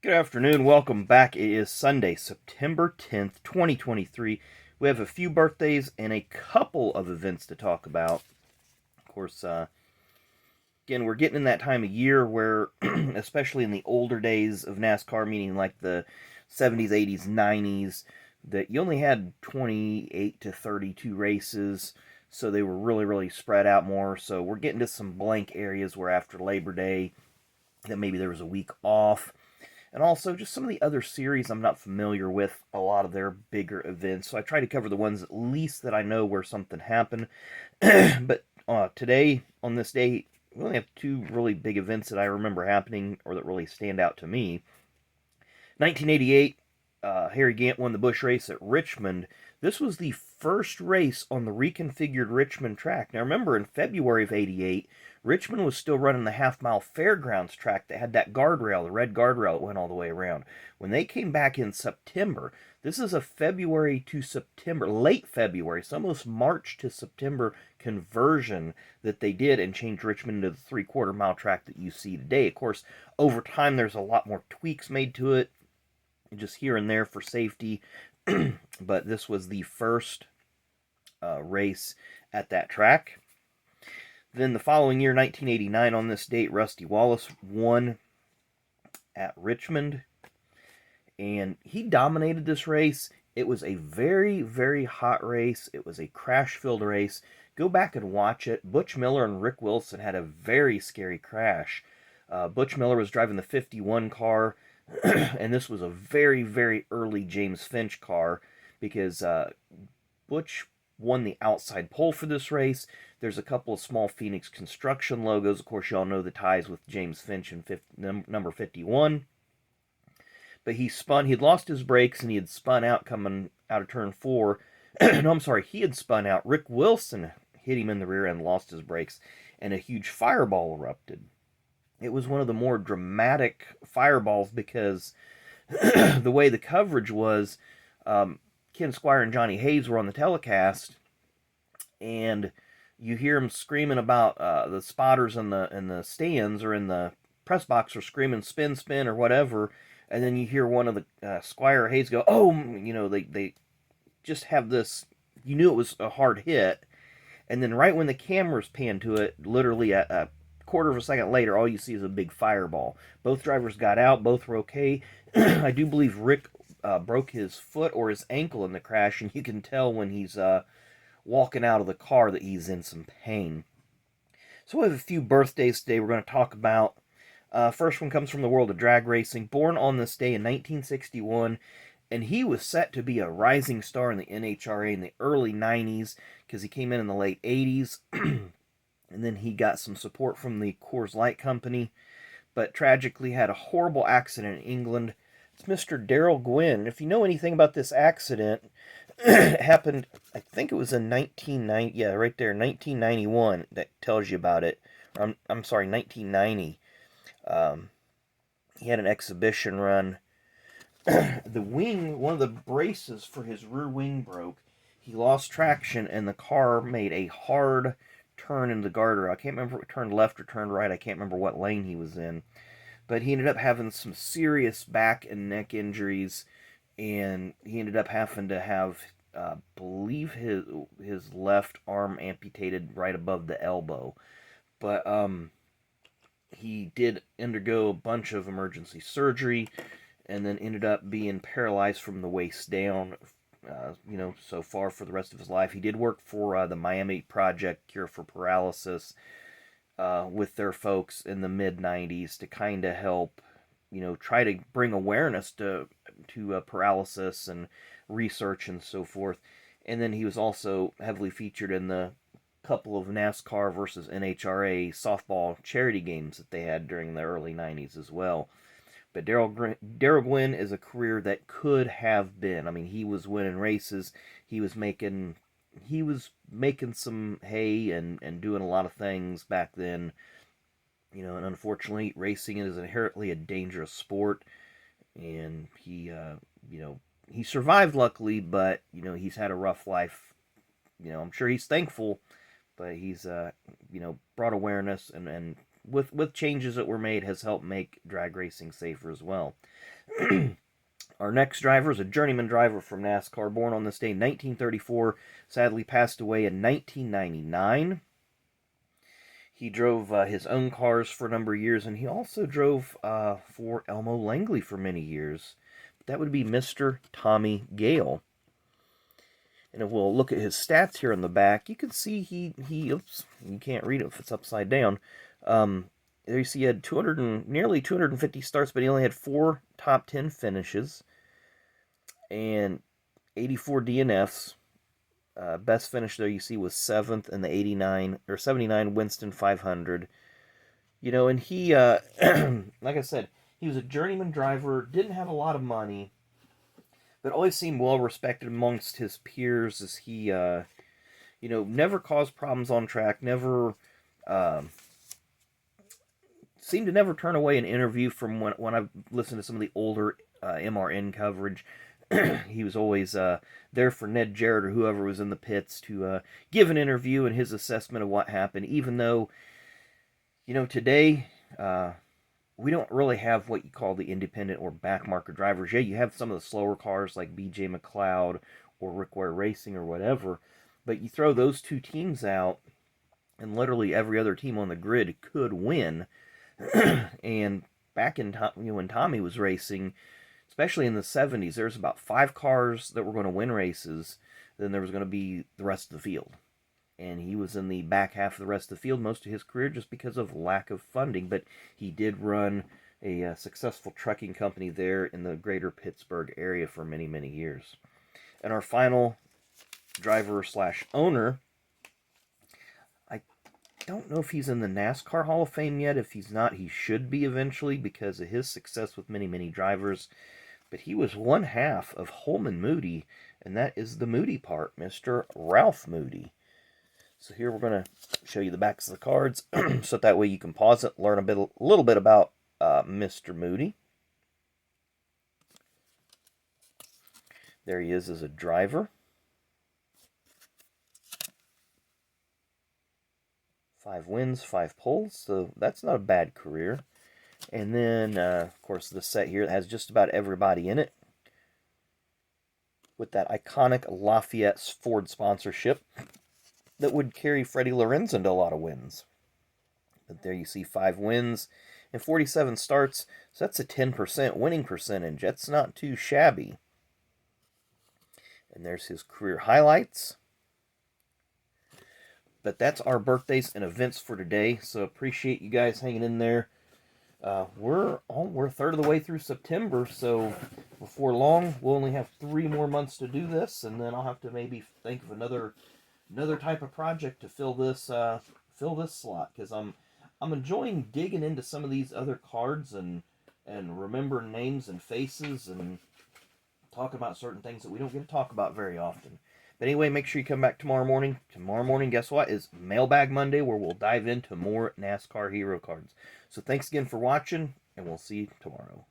Good afternoon. Welcome back. It is Sunday, September 10th, 2023. We have a few birthdays and a couple of events to talk about. Of course, again, we're getting in that time of year where, especially in the older days of NASCAR, meaning like the 70s, 80s, 90s, that you only had 28 to 32 races. So they were really, really spread out more. So we're getting to some blank areas where after Labor Day, that maybe there was a week off, and also just some of the other series I'm not familiar with a lot of their bigger events. So I try to cover the ones at least that I know where something happened. But today, on this day, we only have two really big events that I remember happening or that really stand out to me. 1988, Harry Gant won the Busch race at Richmond. This was the first race on the reconfigured Richmond track. Now remember, in February of '88, Richmond was still running the half-mile fairgrounds track that had that guardrail, the red guardrail that went all the way around. When they came back in September, this is a February to September, late February, it's almost March to September conversion that they did and changed Richmond into the three-quarter mile track that you see today. Of course, over time, there's a lot more tweaks made to it, just here and there for safety. But this was the first race at that track. Then the following year, 1989, on this date, Rusty Wallace won at Richmond, and he dominated this race. It was a very, very hot race. It was a crash-filled race. Go back and watch it. Butch Miller and Rick Wilson had a very scary crash. Butch Miller was driving the 51 car, and this was a very, very early James Finch car because Butch won the outside pole for this race. There's a couple of small Phoenix Construction logos. Of course, y'all know the ties with James Finch and number 51. But he'd lost his brakes and he had spun out coming out of turn four. No, I'm sorry, he had spun out. Rick Wilson hit him in the rear end, lost his brakes, and a huge fireball erupted. It was one of the more dramatic fireballs because the way the coverage was, Ken Squire and Johnny Hayes were on the telecast, and you hear them screaming about the spotters in the stands or in the press box are screaming spin spin or whatever, and then you hear one of the Squire or Hayes go, oh, they just have this. You knew it was a hard hit, and then right when the cameras pan to it, literally a quarter of a second later, all you see is a big fireball. Both drivers got out, both were okay. I do believe Rick broke his foot or his ankle in the crash, and you can tell when he's walking out of the car that he's in some pain. So we have a few birthdays today we're going to talk about. First one comes from the world of drag racing. Born on this day in 1961, and he was set to be a rising star in the NHRA in the early 90s because he came in the late 80s. And then he got some support from the Coors Light Company, but tragically had a horrible accident in England. It's Mr. Darrell Gwynn. If you know anything about this accident, it happened, I think it was in 1990, yeah, right there, 1991, that tells you about it. I'm sorry, 1990. Um, he had an exhibition run. One of the braces for his rear wing broke. He lost traction, and the car made a hard turn into the guardrail. I can't remember if it turned left or turned right. I can't remember what lane he was in. But he ended up having some serious back and neck injuries, and he ended up having to have, believe his left arm amputated right above the elbow. But he did undergo a bunch of emergency surgery, and then ended up being paralyzed from the waist down. So far for the rest of his life. He did work for the Miami Project Cure for Paralysis with their folks in the mid '90s to kind of help, try to bring awareness to paralysis and research and so forth. And then he was also heavily featured in the couple of NASCAR versus NHRA softball charity games that they had during the early '90s as well. But Darrell Gwynn is a career that could have been. I mean, he was winning races. He was making some hay and doing a lot of things back then. And unfortunately, racing is inherently a dangerous sport, and he survived luckily, but he's had a rough life. I'm sure he's thankful, but he's brought awareness and with changes that were made, has helped make drag racing safer as well. Our next driver is a journeyman driver from NASCAR, born on this day, 1934, sadly passed away in 1999. He drove his own cars for a number of years, and he also drove for Elmo Langley for many years. That would be Mr. Tommy Gale. And if we'll look at his stats here on the back, you can see oops, you can't read it if it's upside down. There you see he had nearly 250 starts, but he only had 4 top 10 finishes and 84 DNFs. Best finish there you see was 7th in the 79 Winston 500. You know, and he, like I said, he was a journeyman driver, didn't have a lot of money, but always seemed well respected amongst his peers as he, you know, never caused problems on track, never, seemed to never turn away an interview from when I've listened to some of the older MRN coverage. He was always there for Ned Jarrett or whoever was in the pits to give an interview and his assessment of what happened, even though, you know, today we don't really have what you call the independent or backmarker drivers. Yeah, you have some of the slower cars like BJ McLeod or Rick Ware Racing or whatever, but you throw those two teams out and literally every other team on the grid could win. And back in when Tommy was racing, especially in the 70s, there was about 5 cars that were going to win races. Then there was going to be the rest of the field. And he was in the back half of the rest of the field most of his career just because of lack of funding. But he did run a successful trucking company there in the greater Pittsburgh area for many, many years. And our final driver / owner, I don't know if he's in the NASCAR Hall of Fame yet. If he's not, he should be eventually because of his success with many, many drivers. But he was one half of Holman Moody, and that is the Moody part, Mr. Ralph Moody. So here we're going to show you the backs of the cards, so that way you can pause it, learn a little bit about Mr. Moody. There he is as a driver. 5 wins, 5 poles, so that's not a bad career. And then, of course, the set here has just about everybody in it, with that iconic Lafayette Ford sponsorship that would carry Freddie Lorenzen to a lot of wins. But there you see 5 wins and 47 starts, so that's a 10% winning percentage. That's not too shabby. And there's his career highlights. But that's our birthdays and events for today, so appreciate you guys hanging in there. We're a third of the way through September, so before long we'll only have 3 more months to do this, and then I'll have to maybe think of another type of project to fill this slot, because I'm enjoying digging into some of these other cards and remember names and faces and talk about certain things that we don't get to talk about very often. But anyway, make sure you come back tomorrow morning. Tomorrow morning, guess what, is Mailbag Monday, where we'll dive into more NASCAR hero cards. So thanks again for watching, and we'll see you tomorrow.